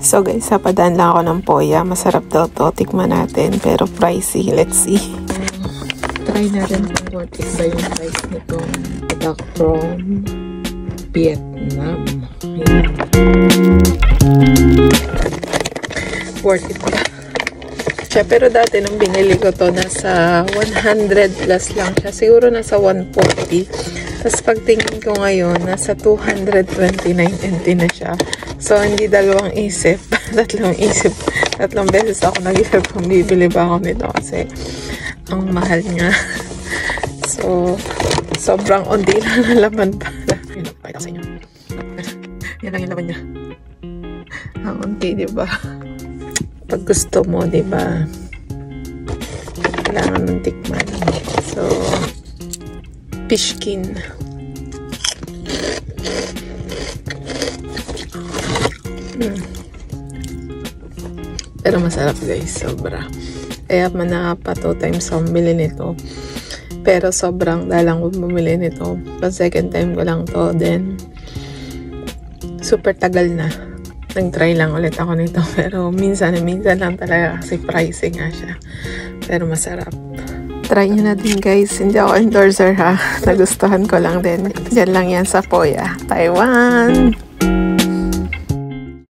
So guys, napadaan lang ako ng Poya. Masarap daw to. Tikman natin. Pero pricey. Let's see. Try natin kung worth it ba yung price nito. Duck from Vietnam. Ayan. Worth it ba? Siya, pero dati nung binili ko to, nasa 100 plus lang siya. Siguro nasa 140. Tapos pagtingin ko ngayon, nasa 229.90 na siya. So, hindi dalawang isip. Tatlong isip. Tatlong beses ako nag-isip kung bibili ba ako nito kasi ang mahal niya. So, sobrang undi lang na laman pala. Yun, pakita ko sa inyo. Yan lang yung laman niya. Ang unti, diba? Pag gusto mo, diba? Kailangan ng tikman. So, fishkin. Pero masarap guys, sobra. Kaya manapa 2 times akong bili nito. Pero sobrang dalang ko bumili nito. Pag second time ko lang to, then super tagal na. Nag-try lang ulit ako nito. Pero minsan lang talaga kasi pricing nga siya. Pero masarap. Try nyo na din guys. Hindi ako endorser ha. Nagustuhan ko lang din. Diyan lang yan sa Poya, Taiwan.